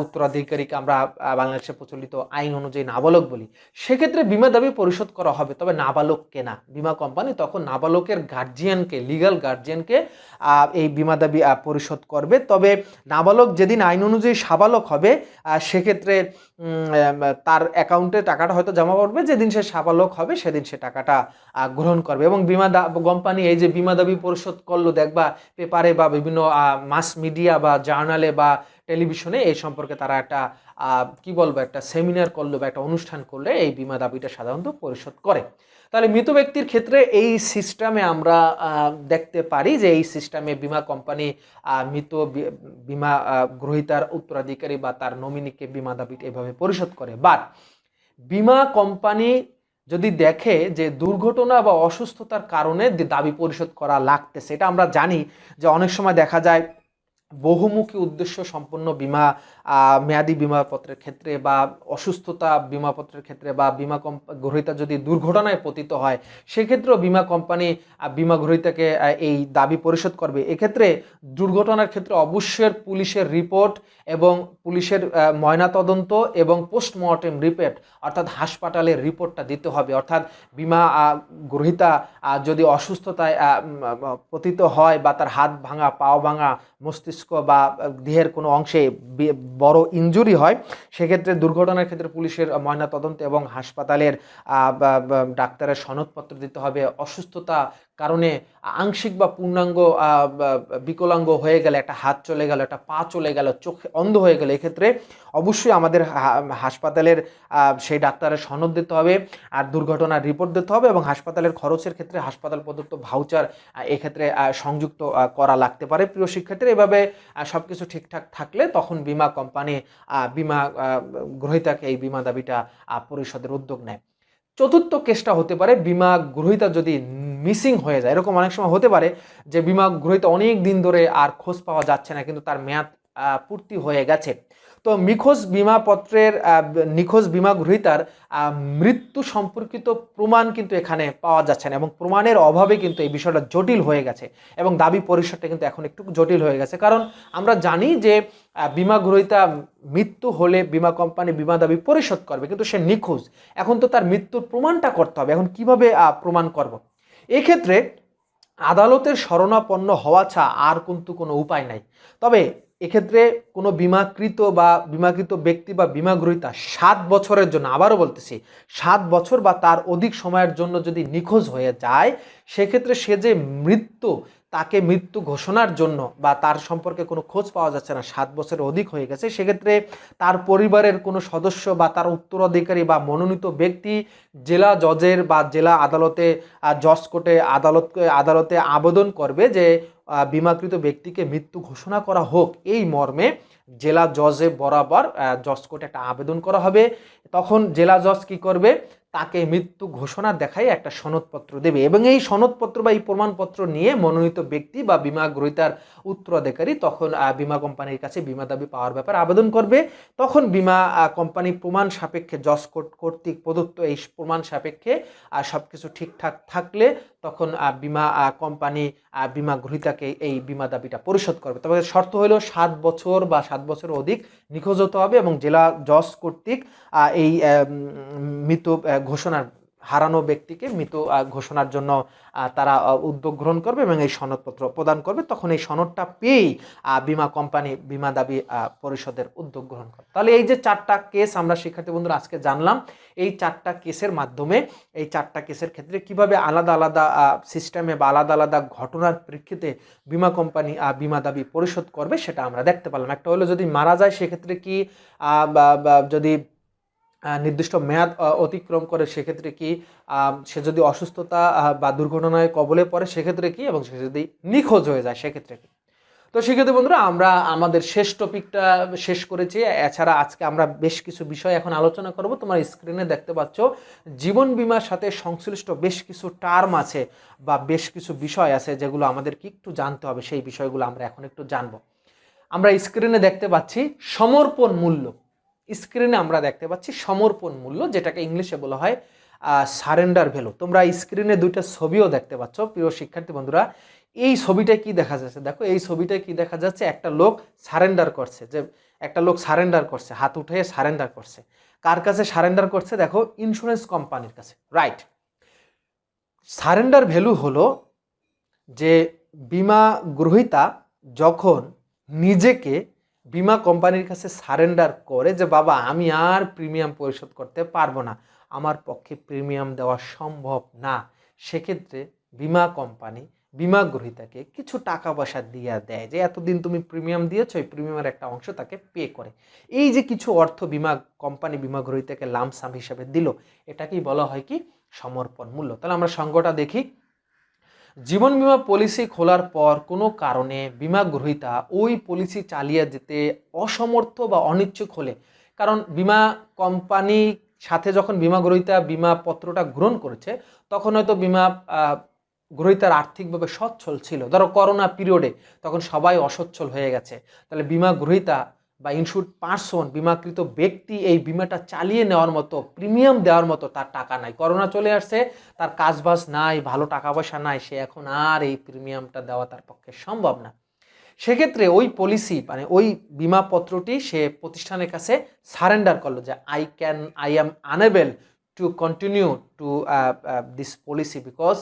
উত্তরাধিকারীকে আমরা বাংলাদেশে প্রচলিত আইন অনুযায়ী নাবালক বলি, সেক্ষেত্রে বিমা দাবি পরিশোধ করা হবে। তবে নাবালককে না, বিমা কোম্পানি তখন নাবালকের গার্জিয়ানকে, লিগাল গার্জিয়ানকে এই বিমা দাবি পরিশোধ করবে। তবে নাবালক যেদিন আইন অনুযায়ী সাবালক হবে, সেক্ষেত্রে তার অ্যাকাউন্টে টাকাটা হয়তো জমা পড়বে, যেদিন সে সাবালক হবে সেদিন সে টাকাটা গ্রহণ করবে। এবং বিমা কোম্পানি এই যে বিমা দাবি পরিশোধ করলো, দেখবা পেপারে বা বিভিন্ন মাস মিডিয়া বা জার্নালে বা টেলিভিশনে এই সম্পর্কে তারা একটা কি বলবো, একটা সেমিনার করলো বা একটা অনুষ্ঠান করলে এই বিমা দাবিটা সাধারণত পরিশোধ করে। তাহলে মৃত ব্যক্তির ক্ষেত্রে এই সিস্টেমে আমরা দেখতে পারি যে এই সিস্টেমে বিমা কোম্পানি মৃত বিমা গ্রহীতার উত্তরাধিকারী বা তার নমিনিকে বিমা দাবিটা এভাবে পরিশোধ করে। বাট বিমা কোম্পানি যদি দেখে যে দুর্ঘটনা বা অসুস্থতার কারণে দাবি পরিশোধ করা লাগতেছে, এটা আমরা জানি যে অনেক সময় দেখা যায় বহুমুখী উদ্দেশ্য সম্পন্ন বিমা মেয়াদি বিমাপত্রের ক্ষেত্রে বা অসুস্থতা বিমাপত্রের ক্ষেত্রে বা বিমা গ্রহীতা যদি দুর্ঘটনায় পতিত হয়, সেক্ষেত্রেও বিমা কোম্পানি বিমা গ্রহীতাকে এই দাবি পরিশোধ করবে। এক্ষেত্রে দুর্ঘটনার ক্ষেত্রে অবশ্যই পুলিশের রিপোর্ট এবং পুলিশের ময়নাতদন্ত এবং পোস্টমর্টেম রিপোর্ট, অর্থাৎ হাসপাতালের রিপোর্টটা দিতে হবে। অর্থাৎ বিমা গ্রহীতা যদি অসুস্থতায় পতিত হয় বা তার হাত ভাঙা, পাও ভাঙা, মস্তিষ্ক বা দেহের কোনো অংশে বড় ইনজুরি হয়, সেক্ষেত্রে দুর্ঘটনার ক্ষেত্রে পুলিশের ময়নাতদন্ত এবং হাসপাতালের ডাক্তারের সনদপত্র দিতে হবে। অসুস্থতা কারণে আংশিক বা পূর্ণাঙ্গ বিকলাঙ্গ হয়ে গেলে, একটা হাত চলে গেল, একটা পা চলে গেল, চোখ অন্ধ হয়ে গেলে, এক্ষেত্রে অবশ্যই আমাদের হাসপাতালের সেই ডাক্তারের সনদ দিতে হবে, আর দুর্ঘটনার রিপোর্ট দিতে হবে, এবং হাসপাতালের খরচের ক্ষেত্রে হাসপাতাল প্রদত্ত ভাউচার এক্ষেত্রে সংযুক্ত করা লাগতে পারে। প্রিয় শিক্ষার্থী, এভাবে সব কিছু ঠিকঠাক থাকলে তখন বিমা কোম্পানি বিমা গ্রহীতাকে এই বিমা দাবিটা পরিশোধের উদ্যোগ নেয়। চতুর্থ কেসটা হতে পারে বিমা গ্রহীতা যদি মিসিং হয়ে যায়। এরকম অনেক সময় হতে পারে যে বিমা গ্রহীতা অনেক দিন ধরে আর খোঁজ পাওয়া যাচ্ছে না, কিন্তু তার মেয়াদ পূর্তি হয়ে গেছে। তো নিখোঁজ বিমা গ্রহীতার মৃত্যু সম্পর্কিত প্রমাণ কিন্তু এখানে পাওয়া যাচ্ছে না, এবং প্রমাণের অভাবে কিন্তু এই বিষয়টা জটিল হয়ে গেছে, এবং দাবি পরিশোধটা কিন্তু এখন একটু জটিল হয়ে গেছে। কারণ আমরা জানি যে বিমা গ্রহীতা মৃত্যু হলে বিমা কোম্পানি বিমা দাবি পরিশোধ করবে, কিন্তু সে নিখোঁজ, এখন তো তার মৃত্যুর প্রমাণটা করতে হবে। এখন কিভাবে প্রমাণ করব? এক্ষেত্রে আদালতের শরণাপন্ন হওয়া ছাড়া আর কিন্তু কোনো উপায় নাই। তবে এক্ষেত্রে কোনো বিমাকৃত ব্যক্তি বা বিমা গ্রহীতা 7 বছরের জন্য, আবারও বলতেছি 7 বছর বা তার অধিক সময়ের জন্য যদি নিখোঁজ হয়ে যায়, সেক্ষেত্রে সে যে তাকে মৃত্যু ঘোষণার জন্য বা তার সম্পর্কে কোনো খোঁজ পাওয়া যাচ্ছে না, 7 বছরের অধিক হয়ে গেছে, সেক্ষেত্রে তার পরিবারের কোনো সদস্য বা তার উত্তরাধিকারী বা মনোনীত ব্যক্তি জেলা জজের বা জেলা আদালতে জজ কোর্টে আদালতে আবেদন করবে যে বিমাকৃত ব্যক্তিকে মৃত্যু ঘোষণা করা হোক, এই মর্মে জেলা জজে বরাবর জজ কোর্টে একটা আবেদন করা হবে। তখন জেলা জজ কি করবে? তাকে মৃত্যু ঘোষণা দেখাই একটা সনদপত্র দেবে, এবং এই সনদপত্র বা এই প্রমাণপত্র নিয়ে মনোনীত ব্যক্তি বা বিমা গ্রহীতার উত্তরাধিকারী তখন বিমা কোম্পানির কাছে বিমা দাবি পাওয়ার ব্যাপারে আবেদন করবে। তখন বিমা কোম্পানি প্রমাণ সাপেক্ষে জজ কর্তৃক প্রদত্ত এই প্রমাণ সাপেক্ষে সবকিছু ঠিকঠাক থাকলে তখন বিমা কোম্পানি বিমা গ্রহীতাকে এই বিমা দাবিটা পরিশোধ করবে। তবে শর্ত হলো 7 বছর বা 7 বছরের অধিক নিখোঁজ হতে হবে, এবং জেলা জজ কর্তৃক এই মৃত ঘোষণার হারানো ব্যক্তিকে মৃত ঘোষণার জন্য তারা উদ্যোগ গ্রহণ করবে এবং এই সনদপত্র প্রদান করবে। তখন এই সনদটা পেয়েই বিমা কোম্পানি বিমা দাবি পরিশোধের উদ্যোগ গ্রহণ করে। তাহলে এই যে 4টা কেস আমরা শিক্ষার্থী বন্ধুরা আজকে জানলাম, এই 4টা কেসের মাধ্যমে এই 4টা কেসের ক্ষেত্রে কিভাবে আলাদা আলাদা সিস্টেমে বা আলাদা আলাদা ঘটনার প্রেক্ষিতে বিমা কোম্পানি বিমা দাবি পরিশোধ করবে সেটা আমরা দেখতে পেলাম। একটা হলো যদি মারা যায় সেক্ষেত্রে কি, যদি নির্দিষ্ট মেয়াদ অতিক্রম করে সেক্ষেত্রে কি, সে যদি অসুস্থতা বা দুর্ঘটনায় কবলে পড়ে সেক্ষেত্রে কি, এবং সে যদি নিখোঁজ হয়ে যায় সেক্ষেত্রে কি। তো সেক্ষেত্রে বন্ধুরা আমরা আমাদের শেষ টপিকটা শেষ করেছি। এছাড়া আজকে আমরা বেশ কিছু বিষয় এখন আলোচনা করব। তোমার স্ক্রিনে দেখতে পাচ্ছ জীবন বীমার সাথে সংশ্লিষ্ট বেশ কিছু টার্ম আছে বা বেশ কিছু বিষয় আছে যেগুলো আমাদেরকে একটু জানতে হবে, সেই বিষয়গুলো আমরা এখন একটু জানবো। আমরা স্ক্রিনে দেখতে পাচ্ছি সমর্পণ মূল্য। স্ক্রিনে আমরা দেখতে পাচ্ছি সমর্পণ মূল্য, যেটাকে ইংলিশে বলা হয় সারেন্ডার ভ্যালু। তোমরা স্ক্রিনে 2টা ছবিও দেখতে পাচ্ছ প্রিয় শিক্ষার্থী বন্ধুরা। এই ছবিটায় কি দেখা যাচ্ছে? দেখো এই ছবিটায় কি দেখা যাচ্ছে? একটা লোক সারেন্ডার করছে, যে একটা লোক সারেন্ডার করছে, হাত উঠে সারেন্ডার করছে। কার কাছে সারেন্ডার করছে? দেখো ইন্স্যুরেন্স কোম্পানির কাছে, রাইট। সারেন্ডার ভ্যালু হলো যে বিমা গ্রহীতা যখন নিজেকে বিমা কোম্পানির কাছে সারেন্ডার করে যে বাবা আমি আর প্রিমিয়াম পরিশোধ করতে পারবো না, আমার পক্ষে প্রিমিয়াম দেওয়া সম্ভব না, সেক্ষেত্রে বিমা কোম্পানি বিমা গ্রহীতাকে কিছু টাকা পয়সা দিয়ে দেয়, যে এতদিন তুমি প্রিমিয়াম দিয়েছো, এই প্রিমিয়ামের একটা অংশ তাকে পে করে। এই যে কিছু অর্থ বিমা কোম্পানি বিমা গ্রহীতাকে লামসাম হিসাবে দিল, এটাকেই বলা হয় কি সমর্পণ মূল্য। তাহলে আমরা সংজ্ঞাটা দেখি। জীবন বীমা পলিসি খোলার পর কোনো কারণে বিমা গ্রহীতা ওই পলিসি চালিয়ে যেতে অসমর্থ বা অনিচ্ছুক হলে, কারণ বিমা কোম্পানি সাথে যখন বিমা গ্রহীতা বিমা পত্রটা গ্রহণ করেছে তখন হয়তো বিমা গ্রহীতার আর্থিকভাবে সচ্ছল ছিল, ধরো করোনা পিরিয়ডে তখন সবাই অসচ্ছল হয়ে গেছে, তাহলে বিমা গ্রহীতা বা ইনস্যুরড পার্সন বিমাকৃত ব্যক্তি এই বিমাটা চালিয়ে নেওয়ার মতো প্রিমিয়াম দেওয়ার মতো তার টাকা নাই, করোনা চলে আসছে, তার কাজবাজ নাই, ভালো টাকা পয়সা নাই, সে এখন আর এই প্রিমিয়ামটা দেওয়া তার পক্ষে সম্ভব না। সেক্ষেত্রে ওই পলিসি মানে ওই বিমাপত্রটি সে প্রতিষ্ঠানের কাছে সারেন্ডার করলো যে I am unable to continue to this policy because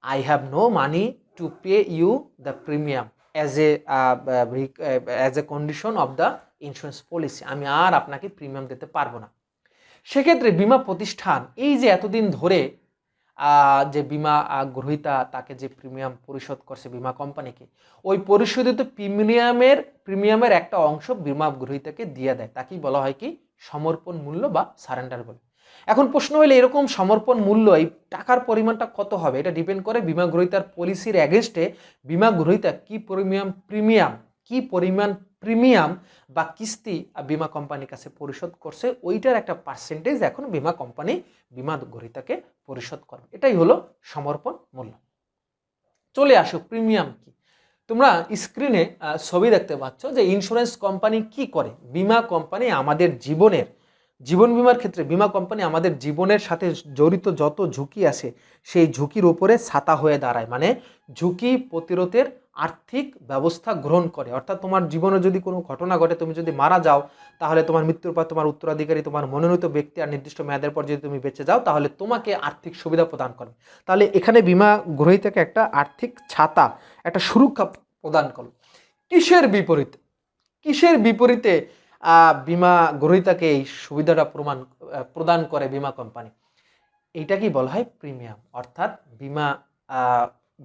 I have no money to pay you the premium as a condition of the insurance policy. আমি আর আপনাকে প্রিমিয়াম দিতে পারবো না। সেক্ষেত্রে বিমা প্রতিষ্ঠান এই যে এতদিন ধরে যে বীমা গ্রহীতা তাকে যে প্রিমিয়াম পরিশোধ করছে বিমা কোম্পানিকে, ওই পরিশোধিত প্রিমিয়ামের একটা অংশ বিমা গ্রহীতাকে দিয়ে দেয়, তাকেই বলা হয় কি সমর্পণ মূল্য বা সারেন্ডার বলে। এখন প্রশ্ন হলো এরকম সমর্পণ মূল্য এই টাকার পরিমাণটা কত হবে, এটা ডিপেন্ড করে বিমা গ্রহীতার পলিসির এগেনস্টে বিমা গ্রহীতা কি পরিমাণ প্রিমিয়াম বা কিস্তি বিমা কোম্পানির কাছে পরিশোধ করছে, ওইটার একটা পার্সেন্টেজ এখন বিমা কোম্পানি বিমা গ্রহীতাকে পরিশোধ করবে। এটাই হলো সমর্পণ মূল্য। চলে আসো প্রিমিয়াম কি। তোমরা স্ক্রিনে ছবি দেখতে পাচ্ছ যে ইন্স্যুরেন্স কোম্পানি কি করে। বিমা কোম্পানি আমাদের জীবন বিমার ক্ষেত্রে বিমা কোম্পানি আমাদের জীবনের সাথে জড়িত যত ঝুঁকি আছে সেই ঝুঁকির উপরে ছাতা হয়ে দাঁড়ায়, মানে ঝুঁকি প্রতিরোধের আর্থিক ব্যবস্থা গ্রহণ করে। অর্থাৎ তোমার জীবনে যদি কোনো ঘটনা ঘটে, তুমি যদি মারা যাও, তাহলে তোমার মৃত্যুর পর তোমার উত্তরাধিকারী, তোমার মনোনীত ব্যক্তি আর নির্দিষ্ট মেয়াদের পর যদি তুমি বেঁচে যাও, তাহলে তোমাকে আর্থিক সুবিধা প্রদান করবে। তাহলে এখানে বিমা গ্রহীতাকে একটা আর্থিক ছাতা, একটা সুরক্ষা প্রদান করবে। কিসের বিপরীতে বিমা গ্রহীতাকে এই সুবিধাটা প্রদান করে বিমা কোম্পানি? এইটাকেই বলা হয় প্রিমিয়াম। অর্থাৎ বিমা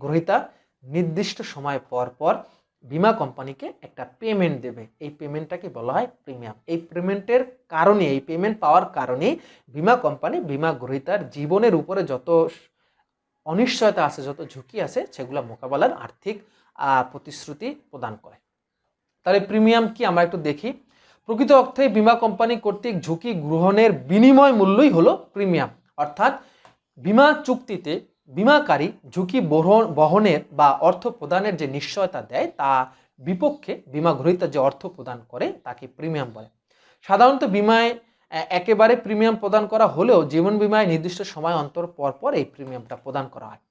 গ্রহীতা নির্দিষ্ট সময় পর পর বিমা কোম্পানিকে একটা পেমেন্ট দেবে, এই পেমেন্টটাকে বলা হয় প্রিমিয়াম। এই পেমেন্ট পাওয়ার কারণে বিমা কোম্পানি বিমা গ্রহীতার জীবনের উপরে যত অনিশ্চয়তা আছে, যত ঝুঁকি আছে, সেগুলো মোকাবেলার আর্থিক প্রতিশ্রুতি প্রদান করে। তাহলে প্রিমিয়াম কি আমরা একটু দেখি। প্রকৃত অর্থে বিমা কোম্পানি কর্তৃক ঝুঁকি গ্রহণের বিনিময় মূল্যই হলো প্রিমিয়াম। অর্থাৎ বিমা চুক্তিতে বিমাকারী ঝুঁকি বহনের বা অর্থ প্রদানের যে নিশ্চয়তা দেয়, তা বিপক্ষে বিমা গ্রহীতা যে অর্থ প্রদান করে তাকে প্রিমিয়াম বলে। সাধারণত বিমায় একেবারে প্রিমিয়াম প্রদান করা হলেও জীবন বিমায় নির্দিষ্ট সময় অন্তর পর পর এই প্রিমিয়ামটা প্রদান করা হয়।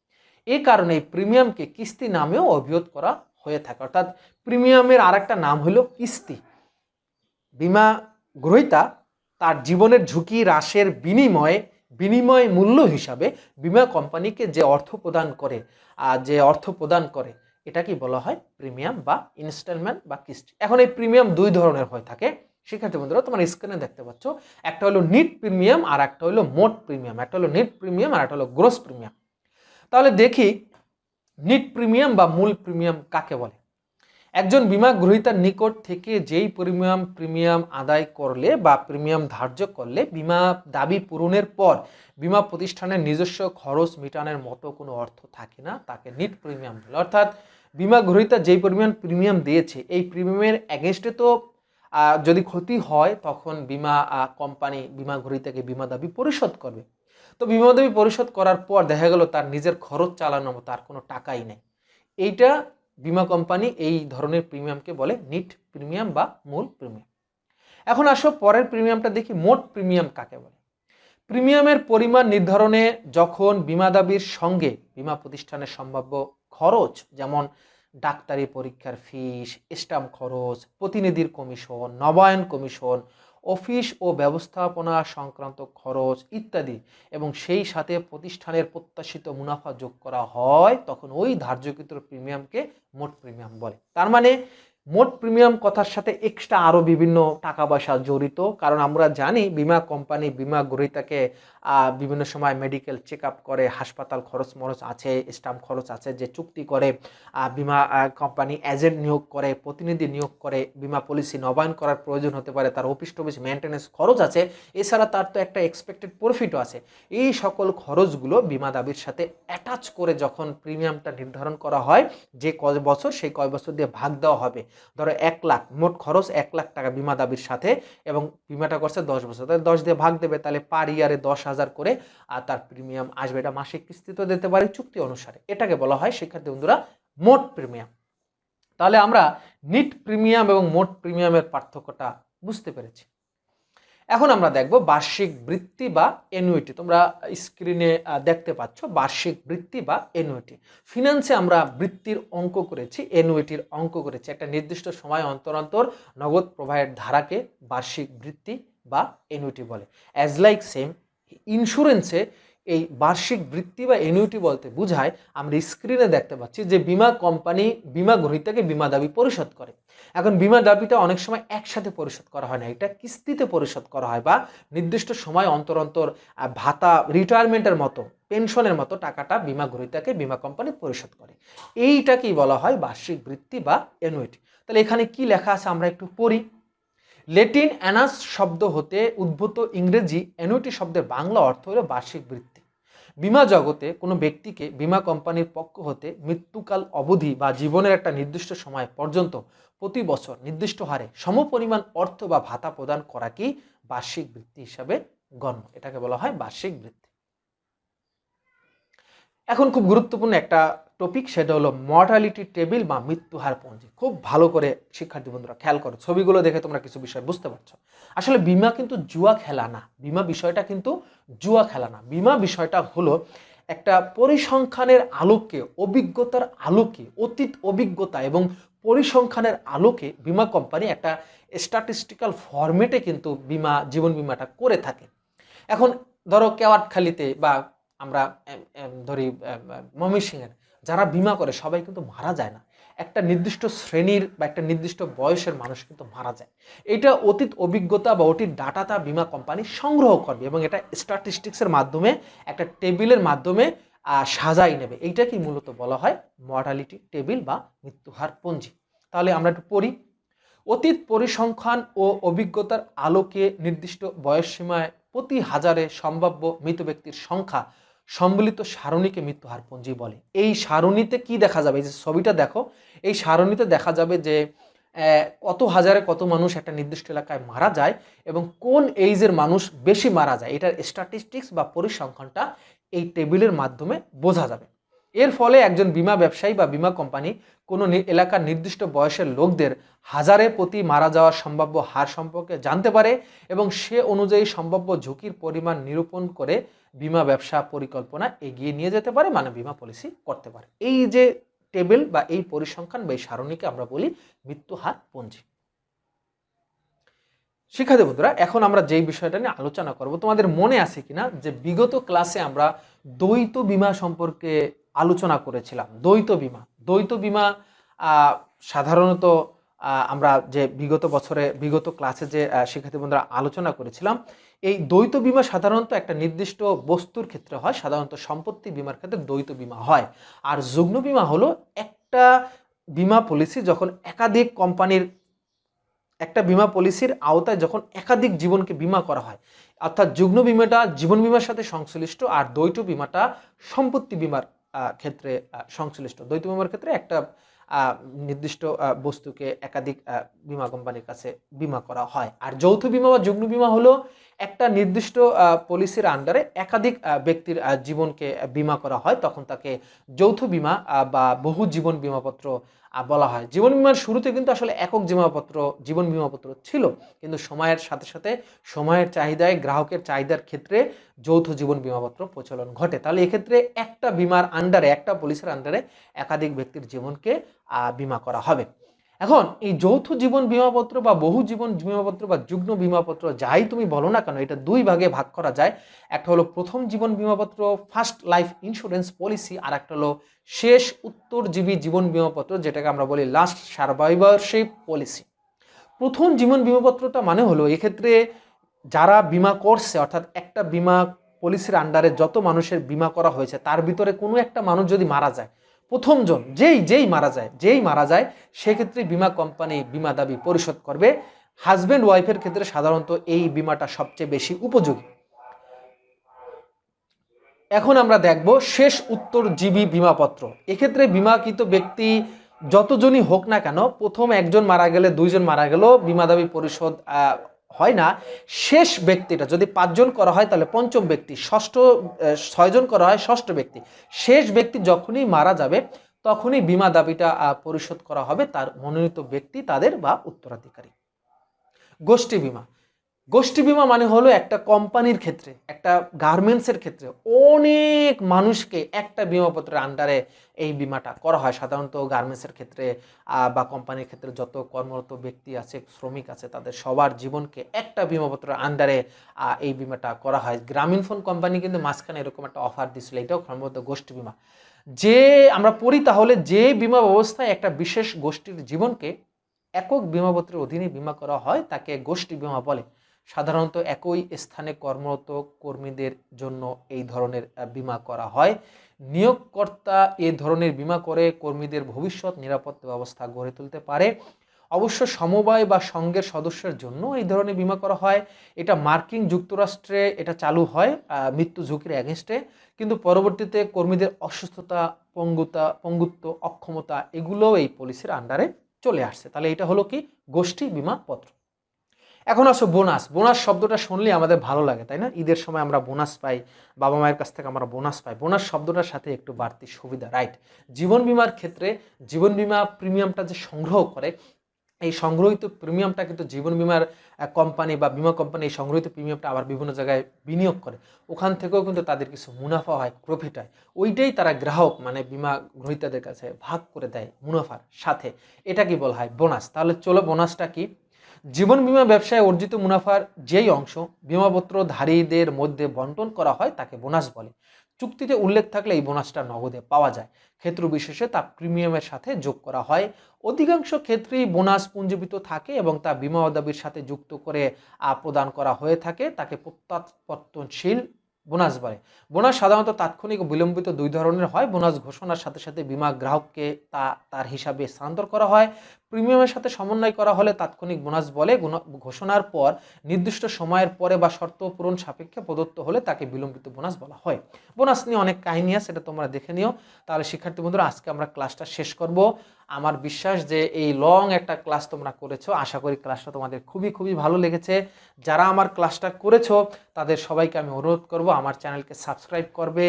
এই কারণে এই প্রিমিয়ামকে কিস্তি নামেও অভিহিত করা হয়ে থাকে। অর্থাৎ প্রিমিয়ামের আরেকটা নাম হলো কিস্তি। বিমা গ্রহীতা তার জীবনের ঝুঁকি হ্রাসের বিনিময় মূল্য হিসাবে বিমা কোম্পানিকে যে অর্থ প্রদান করে এটাকে বলা হয় প্রিমিয়াম বা ইনস্টলমেন্ট বা কিস্তি। এখন এই প্রিমিয়াম দুই ধরনের হয়ে থাকে। শিক্ষার্থী বন্ধুরা, তোমার স্ক্রিনে দেখতে পাচ্ছ, একটা হলো নিট প্রিমিয়াম আর একটা হলো মোট প্রিমিয়াম। একটা হলো নিট প্রিমিয়াম আর একটা হলো গ্রোস প্রিমিয়াম। তাহলে দেখি নিট প্রিমিয়াম বা মূল প্রিমিয়াম কাকে বলে। একজন বিমা গ্রহীতার নিকট থেকে যেই প্রিমিয়াম আদায় করলে বা প্রিমিয়াম ধার্য করলে বিমা দাবি পূরণের পর বিমা প্রতিষ্ঠানের নিজস্ব খরচ মিটানোর মতো কোনো অর্থ থাকে না, তাকে নিট প্রিমিয়াম বলে। অর্থাৎ বিমা গ্রহীতা যেই পরিমাণ প্রিমিয়াম দিয়েছে, এই প্রিমিয়ামের এগেনস্টে তো যদি ক্ষতি হয় তখন বিমা কোম্পানি বিমা গ্রহীতাকে বিমা দাবি পরিশোধ করবে। তো বিমা দাবি পরিশোধ করার পর দেখা গেল তার নিজের খরচ চালানোর মতো আর কোনো টাকাই নেই। এইটা বিমা কোম্পানি এই ধরনের প্রিমিয়ামকে বলে নিট প্রিমিয়াম বা মূল প্রিমিয়াম। এখন আসো পরের প্রিমিয়ামটা দেখি, মোট প্রিমিয়াম কাকে বলে। প্রিমিয়ামের পরিমাণ নির্ধারণে যখন বিমা দাবির সঙ্গে বিমা প্রতিষ্ঠানের সম্ভাব্য খরচ, যেমন ডাক্তারি পরীক্ষার ফিস, স্ট্যাম্প খরচ, প্রতিনিধির কমিশন, নবায়ন কমিশন, অফিস ও ব্যবস্থাপনা সংক্রান্ত খরচ ইত্যাদি, এবং সেই সাথে প্রতিষ্ঠানের প্রত্যাশিত মুনাফা যোগ করা হয়, তখন ওই ধার্যকৃত প্রিমিয়ামকে মোট প্রিমিয়াম বলে। তার মানে মোট প্রিমিয়াম কথার সাথে এক্সট্রা আরও বিভিন্ন টাকা পয়সা জড়িত। কারণ আমরা জানি বিমা কোম্পানি বিমা গ্রহীতাকে বিভিন্ন সময় মেডিকেল চেক আপ করে, হাসপাতাল খরচ মরচ আছে, স্টাম্প খরচ আছে, যে চুক্তি করে, বিমা কোম্পানি এজেন্ট নিয়োগ করে, প্রতিনিধি নিয়োগ করে, বিমা পলিসি নবায়ন করার প্রয়োজন হতে পারে, তার অফিস টফিস মেনটেন্যান্স খরচ আছে, এছাড়া তার তো একটা এক্সপেক্টেড প্রফিটও আছে। এই সকল খরচগুলো বিমা দাবির সাথে অ্যাটাচ করে যখন প্রিমিয়ামটা নির্ধারণ করা হয়, যে কয় বছর সেই কয় বছর দিয়ে ভাগ দেওয়া হবে। ধরো 1 লাখ, মোট খরচ 1 লাখ টাকা বিমা দাবির সাথে, এবং বিমাটা করছে 10 বছর, তাহলে 10 দিয়ে ভাগ দেবে, তাহলে পার ইয়ারে 10,000 করে আর তার প্রিমিয়াম আসবে। এটা মাসিক কিস্তিতে দিতে পারে চুক্তি অনুসারে। এটাকে বলা হয় শিক্ষার্থী বন্ধুরা মোট প্রিমিয়াম। তাহলে আমরা নিট প্রিমিয়াম এবং মোট প্রিমিয়ামের পার্থক্যটা বুঝতে পেরেছি। এখন আমরা দেখব বার্ষিক বৃত্তি বা অ্যানুইটি। তোমরা স্ক্রিনে দেখতে পাচ্ছ বার্ষিক বৃত্তি বা অ্যানুইটি। ফিনান্সে আমরা বৃত্তির অঙ্ক করেছি, অ্যানুইটির অঙ্ক করেছি। একটা নির্দিষ্ট সময় অন্তর অন্তর নগদ প্রবাহের ধারাকে বার্ষিক বৃত্তি বা অ্যানুইটি বলে। অ্যাজ লাইক সেম ইন্স্যুরেন্সে এই বার্ষিক বৃত্তি বা অ্যানুইটি বলতে বোঝায়, আমরা স্ক্রিনে দেখতে পাচ্ছি যে বিমা কোম্পানি বিমা গ্রহীতাকে বিমা দাবি পরিশোধ করে। এখন বিমা দাবিটা অনেক সময় একসাথে পরিশোধ করা হয় না, এটা কিস্তিতে পরিশোধ করা হয়, বা নির্দিষ্ট সময় অন্তর অন্তর ভাতা রিটায়ারমেন্টের মতো পেনশনের মতো টাকাটা বিমা গ্রহীতাকে বিমা কোম্পানি পরিশোধ করে। এইটাকেই বলা হয় বার্ষিক বৃত্তি বা অ্যানুইটি। তাহলে এখানে কি লেখা আছে আমরা একটু পড়ি। ল্যাটিন অ্যানাস শব্দ হতে উদ্ভূত ইংরেজি অ্যানুইটি শব্দের বাংলা অর্থ হলো বার্ষিক বৃত্তি। বিমা জগতে কোনো ব্যক্তিকে বিমা কোম্পানির পক্ষ হতে মৃত্যুকাল অবধি বা জীবনের একটা নির্দিষ্ট সময় পর্যন্ত প্রতি বছর নির্দিষ্ট হারে সমপরিমাণ অর্থ বা ভাতা প্রদান করাকেই বার্ষিক বৃত্তি হিসাবে গণ্য। এটাকে বলা হয় বার্ষিক বৃত্তি। এখন খুব গুরুত্বপূর্ণ একটা টপিক, সেটা হলো মর্টালিটি টেবিল বা মৃত্যুহার পঞ্জি। খুব ভালো করে শিক্ষার্থী বন্ধুরা খেয়াল করো, ছবিগুলো দেখে তোমরা কিছু বিষয় বুঝতে পারছো। আসলে বিমা কিন্তু জুয়া খেলা না, বিমা বিষয়টা কিন্তু জুয়া খেলা না। বিমা বিষয়টা হলো একটা পরিসংখ্যানের আলোকে, অভিজ্ঞতার আলোকে, অতীত অভিজ্ঞতা এবং পরিসংখ্যানের আলোকে বিমা কোম্পানি একটা স্ট্যাটিস্টিক্যাল ফরম্যাটে কিন্তু বিমা, জীবন বিমাটা করে থাকে। এখন ধরো কেওয়াটখালীতে বা আমরা ধরি ময়মনসিংহের যারা বিমা করে সবাই কিন্তু মারা যায় না, একটা নির্দিষ্ট শ্রেণীর বা একটা নির্দিষ্ট বয়সের মানুষ কিন্তু মারা যায়। এটা অতীত অভিজ্ঞতা বা অতীত ডাটাটা বিমা কোম্পানি সংগ্রহ করবে এবং এটা স্ট্যাটিস্টিক্সের মাধ্যমে একটা টেবিলের মাধ্যমে সাজাই নেবে। এইটাকেই মূলত বলা হয় মর্টালিটি টেবিল বা মৃত্যুহার পঞ্জি। তাহলে আমরা একটু পড়ি। অতীত পরিসংখ্যান ও অভিজ্ঞতার আলোকে নির্দিষ্ট বয়সসীমায় প্রতি হাজারে সম্ভাব্য মৃত ব্যক্তির সংখ্যা সম্বলিত সারণীকে মৃত্যুহার পঞ্জি বলে। এই সারণীতে কি দেখা যাবে, এই যে ছবিটা দেখো, এই সারণীতে দেখা যাবে যে কত হাজারে কত মানুষ একটা নির্দিষ্ট এলাকায় মারা যায় এবং কোন এইজের মানুষ বেশি মারা যায়, এটার স্ট্যাটিস্টিক্স বা পরিসংখ্যানটা এই টেবিলের মাধ্যমে বোঝা যাবে। এর ফলে একজন বিমা ব্যবসায়ী বা বিমা কোম্পানি কোনো এলাকার নির্দিষ্ট বয়সের লোকদের হাজারে প্রতি মারা যাওয়ার সম্ভাব্য হার সম্পর্কে জানতে পারে এবং সে অনুযায়ী সম্ভাব্য ঝুঁকির পরিমাণ নিরূপণ করে বিমা ব্যবসা পরিকল্পনা এগিয়ে নিয়ে যেতে পারে, মানে বিমা পলিসি করতে পারে। এই যে টেবিল বা এই পরিসংখ্যান বা এই সারণীকে আমরা বলি মৃত্যুহার পঞ্জি। শিক্ষার্থী বন্ধুরা, এখন আমরা যেই বিষয়টা নিয়ে আলোচনা করব, তোমাদের মনে আছে কিনা যে বিগত ক্লাসে আমরা দ্বৈত বিমা সম্পর্কে আলোচনা করেছিলাম। দ্বৈত বিমা সাধারণত আমরা যে বিগত ক্লাসে যে শিক্ষার্থী বন্ধুরা আলোচনা করেছিলাম, এই দ্বৈত বিমা সাধারণত একটা নির্দিষ্ট বস্তুর ক্ষেত্রে হয়, সাধারণত সম্পত্তি বিমার ক্ষেত্রে দ্বৈত বিমা হয়। আর যুগ্ম বিমা হলো একটা বিমা পলিসি যখন একাধিক কোম্পানির, একটা বিমা পলিসির আওতায় যখন একাধিক জীবনকে বিমা করা হয়, অর্থাৎ যুগ্ম বিমাটা জীবন বিমার সাথে সংশ্লিষ্ট আর দ্বৈত বিমাটা সম্পত্তি বিমার ক্ষেত্রে সংশ্লিষ্ট। দ্বৈত বিমার ক্ষেত্রে একটা নির্দিষ্ট বস্তুকে একাধিক বিমা কোম্পানির কাছে বিমা করা হয়। আর যৌথ বিমা বা যুগ্ম বিমা হলো একটা নির্দিষ্ট পলিসির আন্ডারে একাধিক ব্যক্তির জীবনকে বিমা করা হয়, তখন তাকে যৌথ বিমা বা বহু জীবন বিমাপত্র বলা হয়। জীবন বিমার শুরুতে কিন্তু আসলে একক জীবন বিমাপত্র ছিল, কিন্তু সময়ের সাথে সাথে সময়ের চাহিদায়, গ্রাহকের চাহিদার ক্ষেত্রে যৌথ জীবন বিমাপত্র প্রচলন ঘটে। তাহলে এক্ষেত্রে একটা বিমার আন্ডারে, একটা পলিসির আন্ডারে একাধিক ব্যক্তির জীবনকে বিমা করা হবে। এখন এই যৌথ জীবন বিমাপত্র বা বহু জীবন বিমাপত্র বা যুগ্ম বিমাপত্র যাই তুমি বলো না কেন, এটা দুই ভাগে ভাগ করা যায়। একটা হলো প্রথম জীবন বিমাপত্র, ফার্স্ট লাইফ ইন্স্যুরেন্স পলিসি, আর একটা হলো শেষ উত্তরজীবী জীবন বিমাপত্র, যেটাকে আমরা বলি লাস্ট সার্ভাইভারশিপ পলিসি। প্রথম জীবন বিমাপত্রটা মানে হলো এক্ষেত্রে যারা বিমা করছে, অর্থাৎ একটা বিমা পলিসির আন্ডারে যত মানুষের বিমা করা হয়েছে তার ভিতরে কোনো একটা মানুষ যদি মারা যায়, প্রথমজন যেই মারা যায় সেক্ষেত্রে বিমা কোম্পানি বিমা দাবি পরিশোধ করবে। হাজব্যান্ড ওয়াইফের ক্ষেত্রে সাধারণত এই বিমাটা সবচেয়ে বেশি উপযোগী। এখন আমরা দেখব শেষ উত্তরজীবী বিমাপত্র। এক্ষেত্রে বিমাকৃত ব্যক্তি যতজনই হোক না কেন, প্রথম একজন মারা গেলে, দুইজন মারা গেল, বিমা দাবি পরিশোধ হয় না। শেষ ব্যক্তিটা যদি 5 জন করা হয় তাহলে পঞ্চম ব্যক্তি, 6 জন করা হয় ষষ্ঠ ব্যক্তি। শেষ ব্যক্তি যখনই মারা যাবে তখনই বিমা দাবিটা পরিশোধ করা হবে তার মনোনীত ব্যক্তি, তাদের বা উত্তরাধিকারী। গোষ্ঠী বিমা। গোষ্ঠী বিমা মানে হলো একটা কোম্পানির ক্ষেত্রে, একটা গার্মেন্টসের ক্ষেত্রে অনেক মানুষকে একটা বিমাপত্রের আন্ডারে এই বিমাটা করা হয়। সাধারণত গার্মেন্টসের ক্ষেত্রে বা কোম্পানির ক্ষেত্রে যত কর্মরত ব্যক্তি আছে, শ্রমিক আছে, তাদের সবার জীবনকে একটা বিমাপত্রের আন্ডারে এই বিমাটা করা হয়। গ্রামীণফোন কোম্পানি কিন্তু মাঝখানে এরকম একটা অফার দিয়েছিল, এটাও সম্ভবত গোষ্ঠী বিমা। যে আমরা পড়ি তাহলে যে বিমা ব্যবস্থায় একটা বিশেষ গোষ্ঠীর জীবনকে একক বিমাপত্রের অধীনে বিমা করা হয় তাকে গোষ্ঠী বিমা বলে। সাধারণত একই স্থানে কর্মরত কর্মীদের জন্য এই ধরনের বীমা করা হয়। নিয়োগকর্তা এ ধরনের বীমা করে কর্মীদের ভবিষ্যৎ নিরাপত্তা ব্যবস্থা গড়ে তুলতে পারে। অবশ্য সমবায় বা সংঘের সদস্যের জন্য এই ধরনের বীমা করা হয়। এটা মার্কিন যুক্তরাষ্ট্রে এটা চালু হয় মৃত্যু ঝুঁকির এগেনস্টে, কিন্তু পরবর্তীতে কর্মীদের অসুস্থতা, পঙ্গুত্ব, অক্ষমতা এগুলোও এই পলিসির আন্ডারে চলে আসছে। তাহলে এটা হলো কি গোষ্ঠী বীমা পত্র। এখন আসো বোনাস। বোনাস শব্দটা শুনলে আমাদের ভালো লাগে, তাই না? ঈদের সময় আমরা বোনাস পাই, বাবা মায়ের কাছ থেকে আমরা বোনাস পাই। বোনাস শব্দটার সাথে একটু বাড়তি সুবিধা, রাইট? জীবন বীমার ক্ষেত্রে জীবন বীমা প্রিমিয়ামটা যে সংগ্রহ করে, এই সংগ্রহিত প্রিমিয়ামটা কিন্তু জীবন বীমার কোম্পানি বা বীমা কোম্পানি এই সংগ্রহিত প্রিমিয়ামটা আবার বিভিন্ন জায়গায় বিনিয়োগ করে। ওখান থেকেও কিন্তু তাদের কিছু মুনাফা হয়, প্রফিট হয়। ওইটাই তারা গ্রাহক মানে বীমা গ্রহীতাদের কাছে ভাগ করে দেয় মুনাফার সাথে। এটা কি বলা হয়? বোনাস। তাহলে চলো বোনাসটা কি? জীবন বীমা ব্যবসায় অর্জিত মুনাফার যেই অংশ বীমাপত্রধারীদের মধ্যে বন্টন করা হয় তাকে বোনাস বলে। চুক্তিতে উল্লেখ থাকলে এই বোনাসটা নগদে পাওয়া যায়। ক্ষেত্র বিশেষে তা প্রিমিয়ামের সাথে যোগ করা হয়। অধিকাংশ ক্ষেত্রেই বোনাস পুঞ্জীভূত থাকে এবং তা বীমা দাবির সাথে যুক্ত করে প্রদান করা হয়ে থাকে। তাকে প্রত্যাবর্তনশীল বোনাস বলে। বোনাস সাধারণত তাৎক্ষণিক ও বিলম্বিত দুই ধরনের হয়। বোনাস ঘোষণার সাথে সাথে বীমা গ্রাহককে তার হিসাবে স্থানান্তর করা হয়। প্রিমিয়ামের সাথে সমন্বয় করা হলে তাৎক্ষণিক বোনাস বলে। ঘোষণার পর নির্দিষ্ট সময়ের পরে বা শর্ত পূরণ সাপেক্ষে প্রদত্ত হলে তাকে বিলম্বিত বোনাস বলা হয়। বোনাস নিয়ে অনেক কাহিনী আছে, সেটা তোমরা দেখে নিও। তাহলে শিক্ষার্থী বন্ধুরা, আজকে আমরা ক্লাসটা শেষ করব। আমার বিশ্বাস যে এই লং একটা ক্লাস তোমরা করেছো, আশা করি ক্লাসটা তোমাদের খুবই খুবই ভালো লেগেছে। যারা আমার ক্লাসটা করেছো তাদের সবাইকে আমি অনুরোধ করব আমার চ্যানেলকে সাবস্ক্রাইব করবে,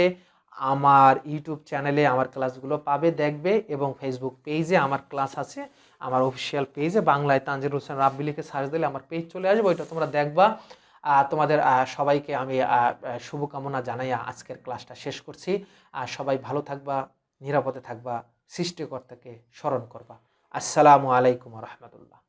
আমার ইউটিউব চ্যানেলে আমার ক্লাসগুলো পাবে, দেখবে, এবং ফেসবুক পেজে আমার ক্লাস আছে, আমার অফিসিয়াল পেজে বাংলায় তানজিরুল হোসেন রাব্বি লিখে সার্চ দিলে আমার পেজ চলে আসবে, ওইটা তোমরা দেখবা। তোমাদের সবাইকে আমি শুভকামনা জানাই আজকের ক্লাসটা শেষ করছি। সবাই ভালো থাকবা, নিরাপদে থাকবা, সৃষ্টিকর্তাকে স্মরণ করবা। আসসালামু আলাইকুম রহমতুল্লাহ।